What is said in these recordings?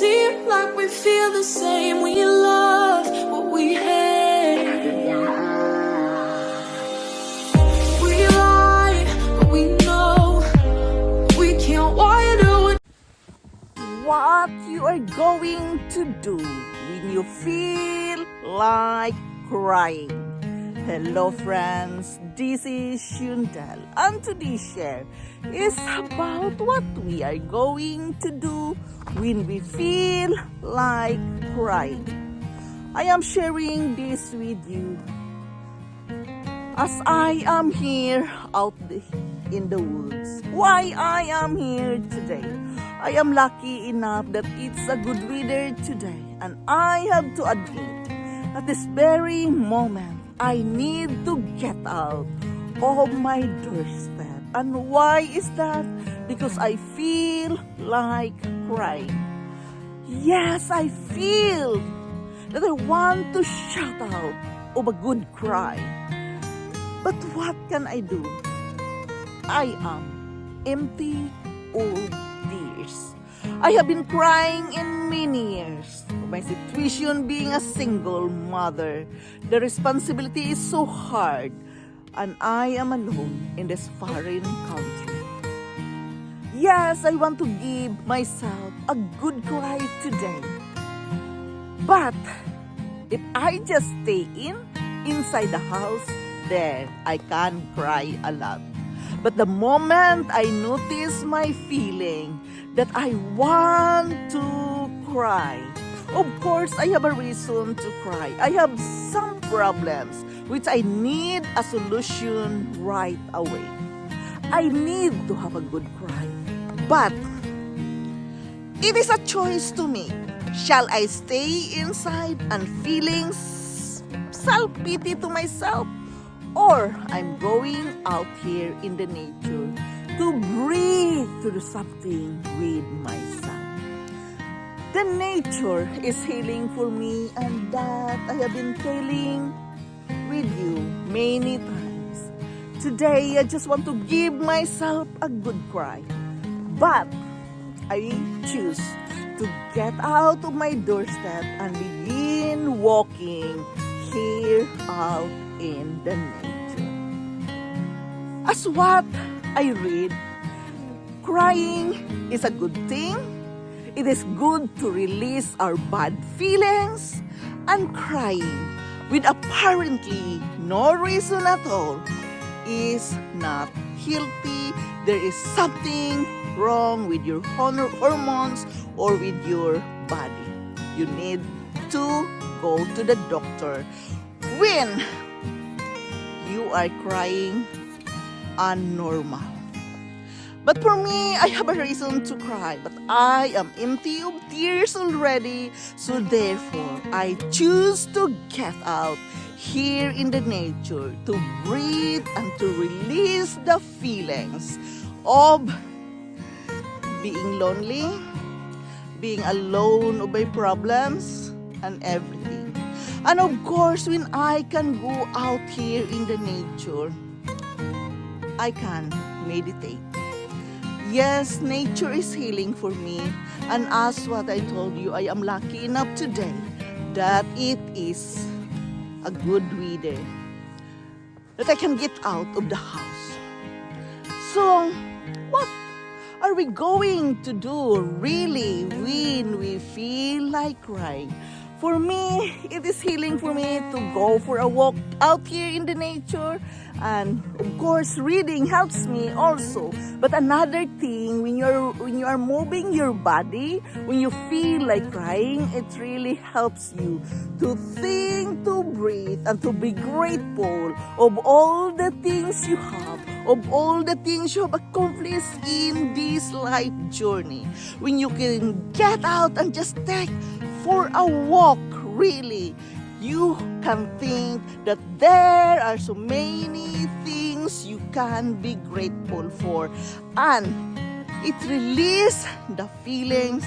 seem like we feel the same. We love what we hate. We lie, but we know we can't widen. What you are going to do when you feel like crying. Hello friends, this is Shundal, and today's share is about what we are going to do when we feel like crying. I am sharing this with you as I am here out in the woods. Why I am here today? I am lucky enough that it's a good weather today, and I have to admit, at this very moment, I need to get out of my doorstep. And why is that? Because I feel like crying. Yes, I feel that I want to shout out of a good cry. But what can I do? I am empty of tears. I have been crying in many years. My situation being a single mother, the responsibility is so hard, and I am alone in this foreign country. Yes, I want to give myself a good cry today. But if I just stay inside the house, then I can cry a lot. But the moment I notice my feeling that I want to cry, of course, I have a reason to cry. I have some problems which I need a solution right away. I need to have a good cry. But it is a choice to me. Shall I stay inside and feeling self-pity to myself? Or I'm going out here in the nature to breathe, to do something with myself. The nature is healing for me, and that I have been telling with you many times. Today, I just want to give myself a good cry. But I choose to get out of my doorstep and begin walking here out in the nature. As what I read, crying is a good thing. It is good to release our bad feelings, and crying with apparently no reason at all is not healthy. There is something wrong with your hormones or with your body. You need to go to the doctor when you are crying unnormal. But for me, I have a reason to cry, but I am empty of tears already, so therefore, I choose to get out here in the nature to breathe and to release the feelings of being lonely, being alone of my problems, and everything. And of course, when I can go out here in the nature, I can meditate. Yes, nature is healing for me, and as what I told you, I am lucky enough today that it is a good weather, that I can get out of the house. So, what are we going to do really when we feel like crying? For me, it is healing for me to go for a walk out here in the nature. And of course, reading helps me also. But another thing, when you are moving your body, when you feel like crying, it really helps you to think, to breathe, and to be grateful of all the things you have, of all the things you have accomplished in this life journey. When you can get out and just take for a walk, really, you can think that there are so many things you can be grateful for, and it releases the feelings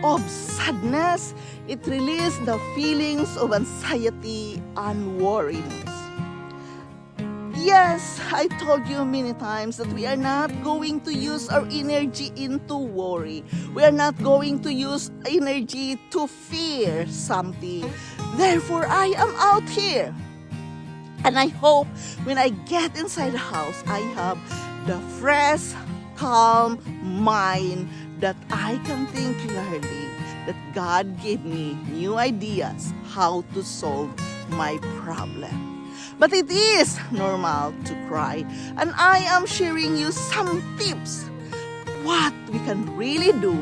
of sadness, it releases the feelings of anxiety and worriness. Yes, I told you many times that we are not going to use our energy into worry. We are not going to use energy to fear something. Therefore, I am out here. And I hope when I get inside the house, I have the fresh, calm mind that I can think clearly, that God gave me new ideas how to solve my problem. But it is normal to cry, and I am sharing you some tips what we can really do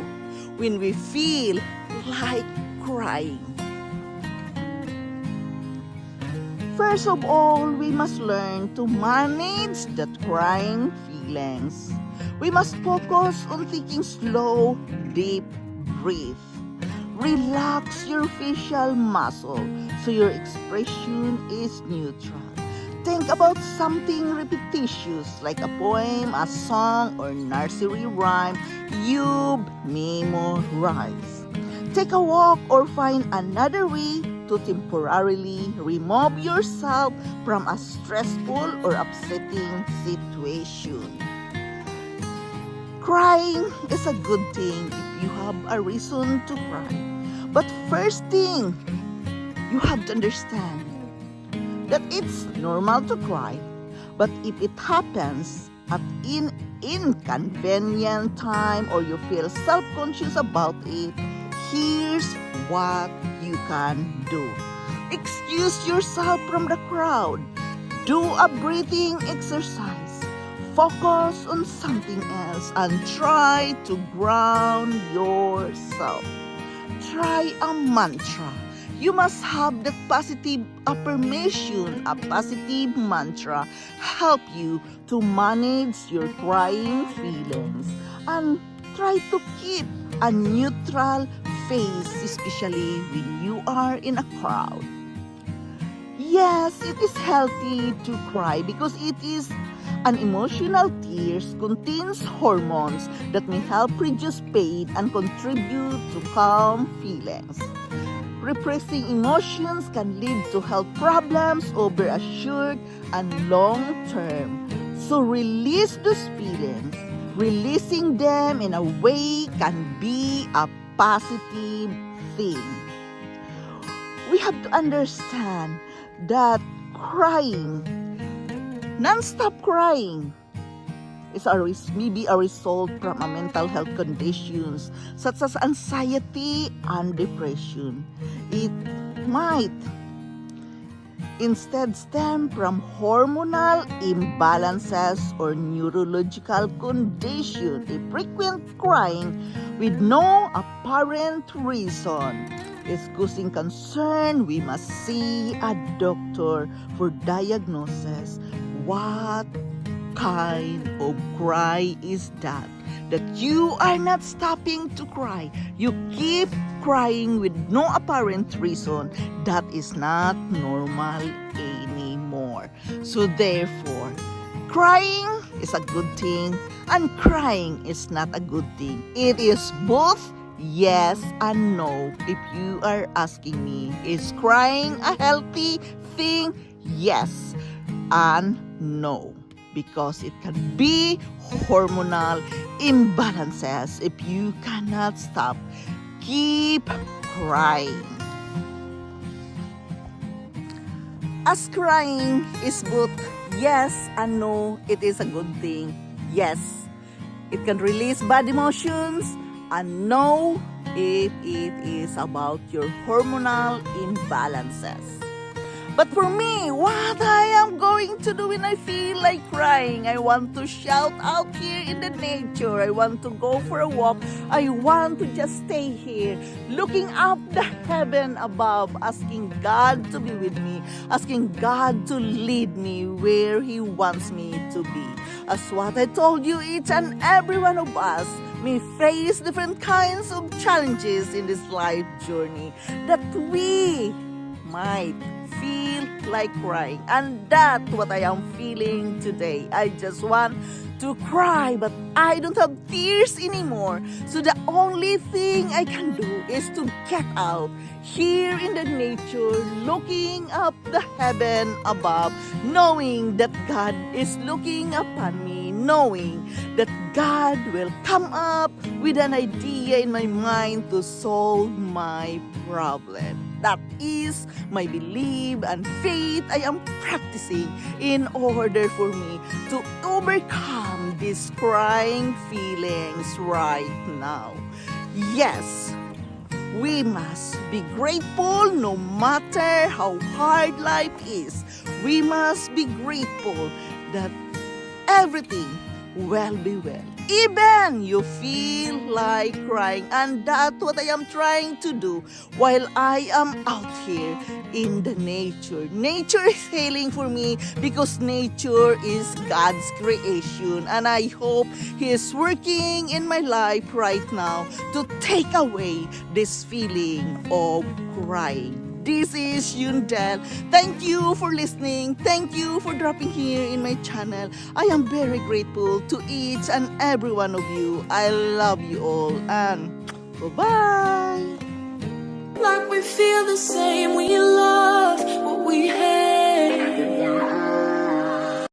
when we feel like crying. First of all, we must learn to manage the crying feelings. We must focus on taking slow, deep breath. Relax your facial muscle so your expression is neutral. Think about something repetitious like a poem, a song, or nursery rhyme you've memorized. Take a walk or find another way to temporarily remove yourself from a stressful or upsetting situation. Crying is a good thing if you have a reason to cry. But first thing, you have to understand that it's normal to cry. But if it happens at an inconvenient time or you feel self-conscious about it, here's what you can do. Excuse yourself from the crowd. Do a breathing exercise. Focus on something else and try to ground yourself. Try a mantra. You must have that positive affirmation, a positive mantra, help you to manage your crying feelings. And try to keep a neutral face, especially when you are in a crowd. Yes, it is healthy to cry because it is an emotional tears contains hormones that may help reduce pain and contribute to calm feelings. Repressing emotions can lead to health problems over a short and long term. So release those feelings. Releasing them in a way can be a positive thing. We have to understand that crying, non-stop crying, is maybe a result from a mental health conditions such as anxiety and depression. It might instead stem from hormonal imbalances or neurological condition. A frequent crying with no apparent reason is causing concern. We must see a doctor for diagnosis. What kind of cry is that you are not stopping to cry? You keep crying with no apparent reason. That is not normal anymore. So therefore, crying is a good thing and crying is not a good thing. It is both yes and no. If you are asking me, is crying a healthy thing? Yes and no. Because it can be hormonal imbalances if you cannot stop. Keep crying. As crying is both yes and no, it is a good thing. Yes, it can release bad emotions, and no, if it is about your hormonal imbalances. But for me, what I am going to do when I feel like crying, I want to shout out here in the nature. I want to go for a walk. I want to just stay here, looking up the heaven above, asking God to be with me, asking God to lead me where He wants me to be. As what I told you, each and every one of us may face different kinds of challenges in this life journey that we might feel like crying, and that's what I am feeling today. I just want to cry, but I don't have tears anymore. So the only thing I can do is to get out here in the nature, looking up the heaven above, knowing that God is looking upon me, knowing that God will come up with an idea in my mind to solve my problem. That is my belief and faith I am practicing in order for me to overcome these crying feelings right now. Yes, we must be grateful no matter how hard life is. We must be grateful that everything will be well. Even you feel like crying, and that's what I am trying to do while I am out here in the nature. Nature is healing for me because nature is God's creation, and I hope He is working in my life right now to take away this feeling of crying. This is Yundel. Thank you for listening. Thank you for dropping here in my channel. I am very grateful to each and every one of you. I love you all, and bye-bye. Like we feel the same. We